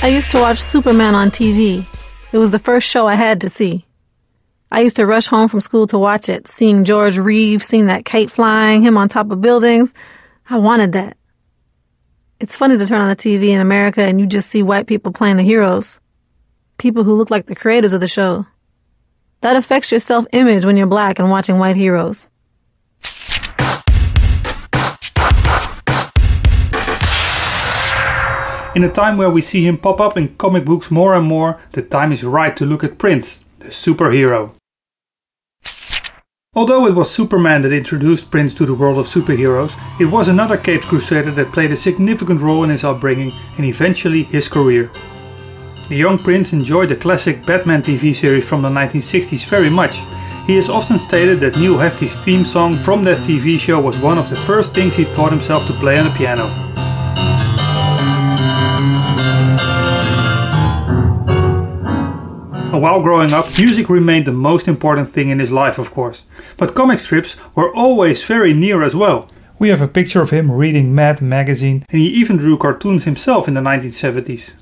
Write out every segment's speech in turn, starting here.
I used to watch Superman on TV. It was the first show I had to see. I used to rush home from school to watch it, seeing George Reeves, seeing that kite flying, him on top of buildings. I wanted that. It's funny to turn on the TV in America and you just see white people playing the heroes. People who look like the creators of the show. That affects your self-image when you're black and watching white heroes. In a time where we see him pop up in comic books more and more, the time is right to look at Prince, the superhero. Although it was Superman that introduced Prince to the world of superheroes, it was another Caped Crusader that played a significant role in his upbringing and eventually his career. The young Prince enjoyed the classic Batman TV series from the 1960s very much. He has often stated that Neil Hefti's theme song from that TV show was one of the first things he taught himself to play on the piano. And while growing up, music remained the most important thing in his life, of course. But comic strips were always very near as well. We have a picture of him reading Mad magazine, and he even drew cartoons himself in the 1970s.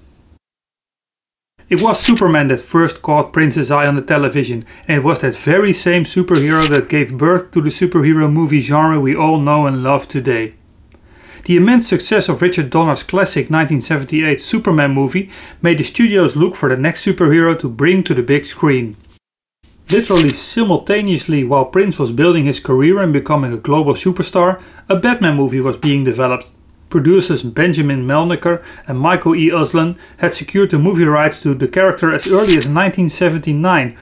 It was Superman that first caught Prince's eye on the television, and it was that very same superhero that gave birth to the superhero movie genre we all know and love today. The immense success of Richard Donner's classic 1978 Superman movie made the studios look for the next superhero to bring to the big screen. Literally simultaneously while Prince was building his career and becoming a global superstar, a Batman movie was being developed. Producers Benjamin Melniker and Michael E. Uslan had secured the movie rights to the character as early as 1979.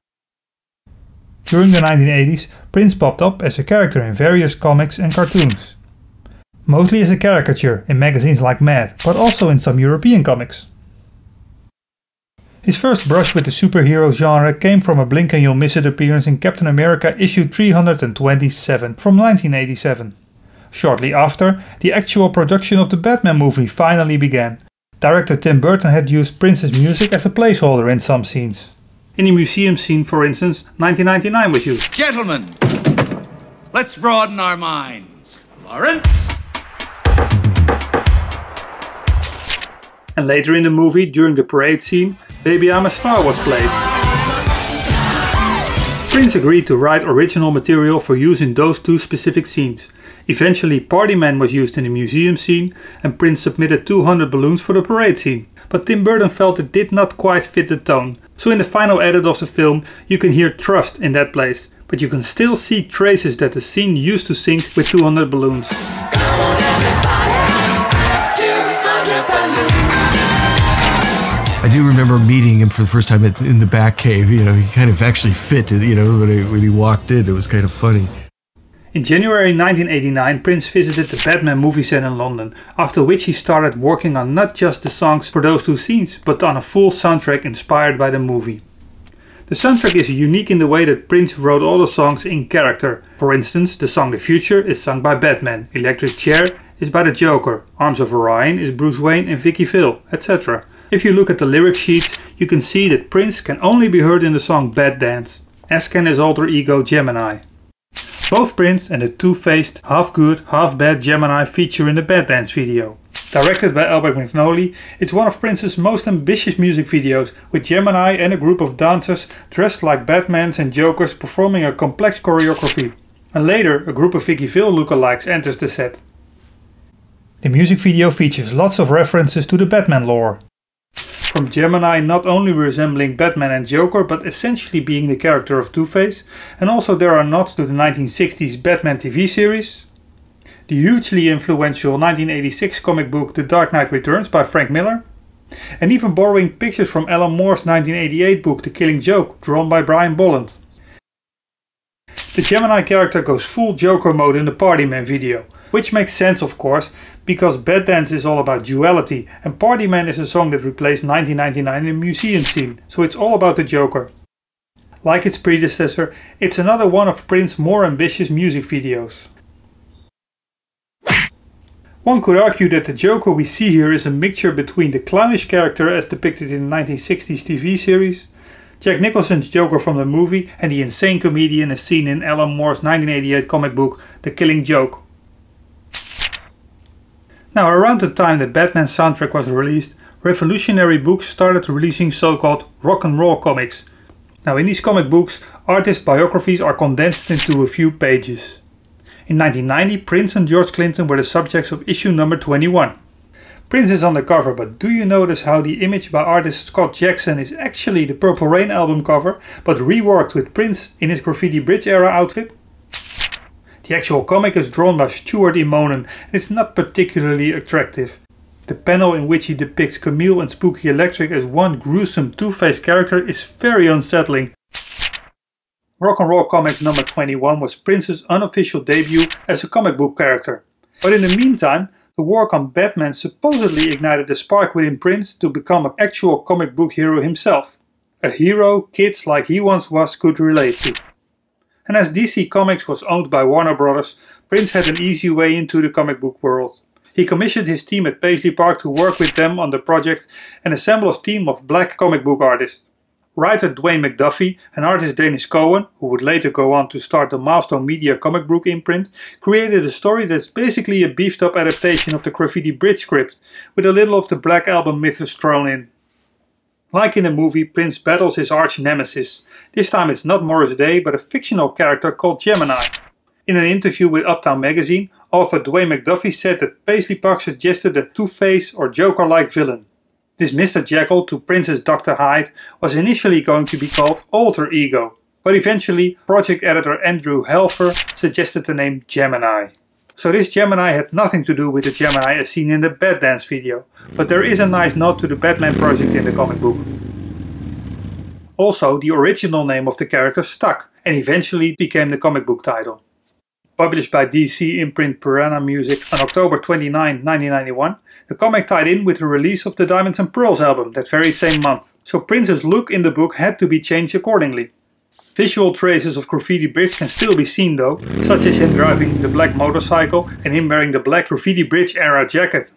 During the 1980s, Prince popped up as a character in various comics and cartoons. Mostly as a caricature in magazines like Mad, but also in some European comics. His first brush with the superhero genre came from a blink and you'll miss it appearance in Captain America issue 327 from 1987. Shortly after, the actual production of the Batman movie finally began. Director Tim Burton had used Prince's music as a placeholder in some scenes. In the museum scene, for instance, 1999 was used. Gentlemen, let's broaden our minds. Lawrence? And later in the movie, during the parade scene, Baby I'm a Star was played. Prince agreed to write original material for use in those two specific scenes. Eventually Party Man was used in the museum scene and Prince submitted 200 balloons for the parade scene. But Tim Burton felt it did not quite fit the tone. So in the final edit of the film you can hear Trust in that place. But you can still see traces that the scene used to sync with 200 balloons. I do remember meeting him for the first time in the back cave. You know, he kind of actually fit, you know, when he walked in. It was kind of funny. In January 1989, Prince visited the Batman movie set in London, after which he started working on not just the songs for those two scenes, but on a full soundtrack inspired by the movie. The soundtrack is unique in the way that Prince wrote all the songs in character. For instance, the song The Future is sung by Batman, Electric Chair is by the Joker, Arms of Orion is Bruce Wayne and Vicky Vale, etc. If you look at the lyric sheets, you can see that Prince can only be heard in the song Bad Dance, as can his alter ego Gemini. Both Prince and the two-faced, half-good, half-bad Gemini feature in the Bad Dance video. Directed by Albert McNally, it's one of Prince's most ambitious music videos, with Gemini and a group of dancers dressed like Batmans and Jokers performing a complex choreography. And later, a group of Vicky Vale lookalikes enters the set. The music video features lots of references to the Batman lore. From Gemini not only resembling Batman and Joker, but essentially being the character of Two-Face, and also there are nods to the 1960s Batman TV series, the hugely influential 1986 comic book The Dark Knight Returns by Frank Miller, and even borrowing pictures from Alan Moore's 1988 book The Killing Joke, drawn by Brian Bolland. The Gemini character goes full Joker mode in the Party Man video, which makes sense of course, because Bad Dance is all about duality and Party Man is a song that replaced 1999 in the museum scene, so it's all about the Joker. Like its predecessor, it's another one of Prince's more ambitious music videos. One could argue that the Joker we see here is a mixture between the clownish character as depicted in the 1960s TV series, Jack Nicholson's Joker from the movie, and the insane comedian as seen in Alan Moore's 1988 comic book The Killing Joke. Now, around the time that Batman's soundtrack was released, revolutionary books started releasing so-called rock and roll comics. Now in these comic books, artist biographies are condensed into a few pages. In 1990, Prince and George Clinton were the subjects of issue number 21. Prince is on the cover, but do you notice how the image by artist Scott Jackson is actually the Purple Rain album cover, but reworked with Prince in his Graffiti Bridge era outfit? The actual comic is drawn by Stuart Immonen and it's not particularly attractive. The panel in which he depicts Camille and Spooky Electric as one gruesome two-faced character is very unsettling. Rock and Roll Comics number 21 was Prince's unofficial debut as a comic book character. But in the meantime, the work on Batman supposedly ignited a spark within Prince to become an actual comic book hero himself. A hero kids like he once was could relate to. And as DC Comics was owned by Warner Bros., Prince had an easy way into the comic book world. He commissioned his team at Paisley Park to work with them on the project and assemble a team of black comic book artists. Writer Dwayne McDuffie and artist Dennis Cohen, who would later go on to start the Milestone Media comic book imprint, created a story that's basically a beefed up adaptation of the Graffiti Bridge script, with a little of the Black Album mythos thrown in. Like in the movie, Prince battles his arch nemesis. This time it's not Morris Day, but a fictional character called Gemini. In an interview with Uptown Magazine, author Dwayne McDuffie said that Paisley Park suggested a Two-Face or Joker-like villain. This Mr. Jekyll to Prince's Dr. Hyde was initially going to be called Alter Ego, but eventually project editor Andrew Helfer suggested the name Gemini. So this Gemini had nothing to do with the Gemini as seen in the Bat Dance video, but there is a nice nod to the Batman project in the comic book. Also, the original name of the character stuck and eventually became the comic book title. Published by DC imprint Piranha Music on October 29, 1991, the comic tied in with the release of the Diamonds and Pearls album that very same month, so Prince's look in the book had to be changed accordingly. Visual traces of Graffiti Bridge can still be seen though, such as him driving the black motorcycle and him wearing the black Graffiti Bridge era jacket.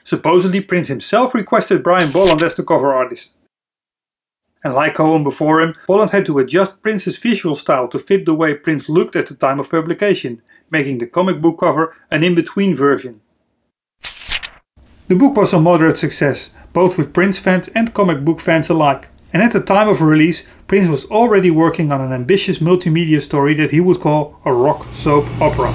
Supposedly Prince himself requested Brian Bolland as the cover artist. And like Cohen before him, Bolland had to adjust Prince's visual style to fit the way Prince looked at the time of publication, making the comic book cover an in-between version. The book was a moderate success, both with Prince fans and comic book fans alike. And at the time of release, Prince was already working on an ambitious multimedia story that he would call a rock soap opera.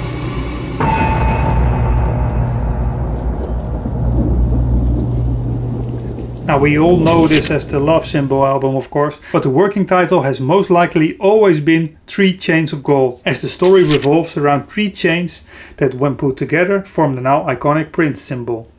Now we all know this as the Love Symbol album of course, but the working title has most likely always been 3 Chains of Gold, as the story revolves around 3 chains that when put together form the now iconic Prince symbol.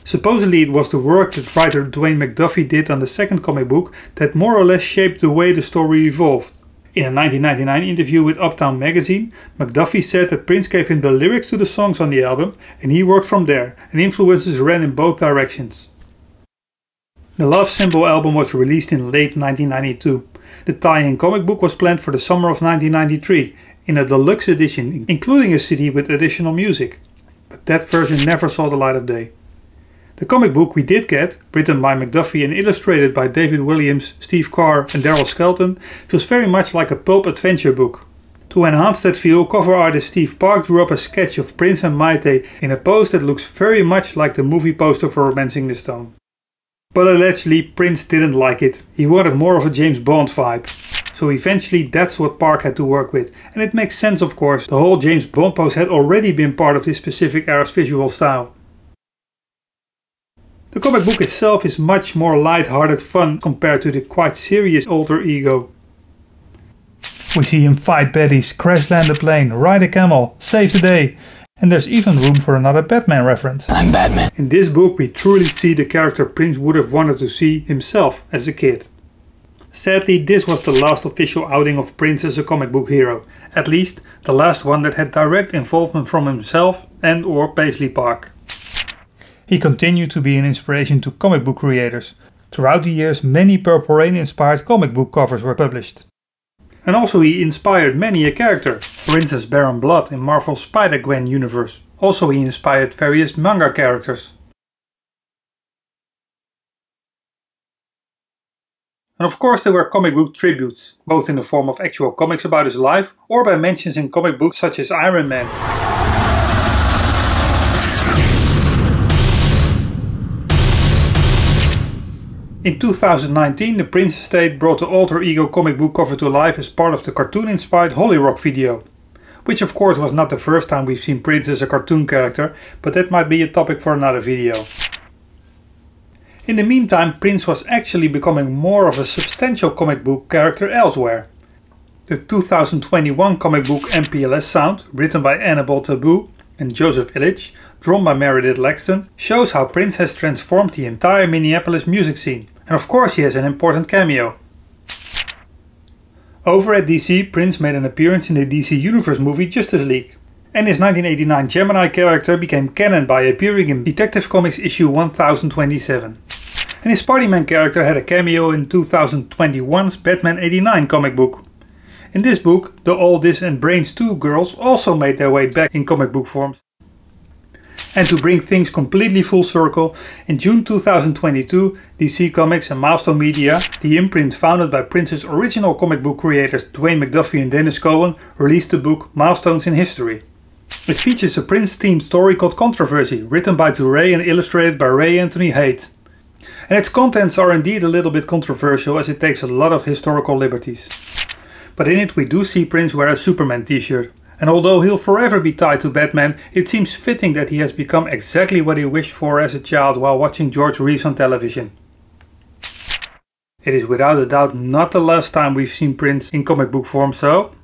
Supposedly it was the work that writer Dwayne McDuffie did on the second comic book that more or less shaped the way the story evolved. In a 1999 interview with Uptown Magazine, McDuffie said that Prince gave him the lyrics to the songs on the album and he worked from there, and influences ran in both directions. The Love Symbol album was released in late 1992. The tie-in comic book was planned for the summer of 1993 in a deluxe edition, including a CD with additional music. But that version never saw the light of day. The comic book we did get, written by McDuffie and illustrated by David Williams, Steve Carr and Daryl Skelton, feels very much like a pulp adventure book. To enhance that feel, cover artist Steve Park drew up a sketch of Prince and Maite in a pose that looks very much like the movie poster for Romancing the Stone. But allegedly Prince didn't like it. He wanted more of a James Bond vibe. So eventually that's what Park had to work with. And it makes sense of course, the whole James Bond pose had already been part of this specific era's visual style. The comic book itself is much more light-hearted fun compared to the quite serious Alter Ego. We see him fight baddies, crash land a plane, ride a camel, save the day, and there's even room for another Batman reference. I'm Batman. In this book we truly see the character Prince would have wanted to see himself as a kid. Sadly, this was the last official outing of Prince as a comic book hero, at least the last one that had direct involvement from himself and or Paisley Park. He continued to be an inspiration to comic book creators. Throughout the years many Purple Rain inspired comic book covers were published. And also he inspired many a character, for instance Baron Blood in Marvel's Spider-Gwen universe. Also he inspired various manga characters. And of course there were comic book tributes, both in the form of actual comics about his life or by mentions in comic books such as Iron Man. In 2019, the Prince estate brought the alter ego comic book cover to life as part of the cartoon-inspired Holy Rock video. Which of course was not the first time we've seen Prince as a cartoon character, but that might be a topic for another video. In the meantime, Prince was actually becoming more of a substantial comic book character elsewhere. The 2021 comic book MPLS Sound, written by Annabelle Taboo and Joseph Illich, drawn by Meredith Laxton, shows how Prince has transformed the entire Minneapolis music scene. And of course he has an important cameo. Over at DC, Prince made an appearance in the DC Universe movie Justice League. And his 1989 Gemini character became canon by appearing in Detective Comics issue 1027. And his Spider-Man character had a cameo in 2021's Batman 89 comic book. In this book, the Aldis and Brains 2 girls also made their way back in comic book forms. And to bring things completely full circle, in June 2022, DC Comics and Milestone Media, the imprint founded by Prince's original comic book creators Dwayne McDuffie and Dennis Cohen, released the book Milestones in History. It features a Prince-themed story called Controversy, written by DeRay and illustrated by Ray Anthony Haight. And its contents are indeed a little bit controversial as it takes a lot of historical liberties. But in it we do see Prince wear a Superman t-shirt. And although he'll forever be tied to Batman, it seems fitting that he has become exactly what he wished for as a child while watching George Reeves on television. It is without a doubt not the last time we've seen Prince in comic book form, so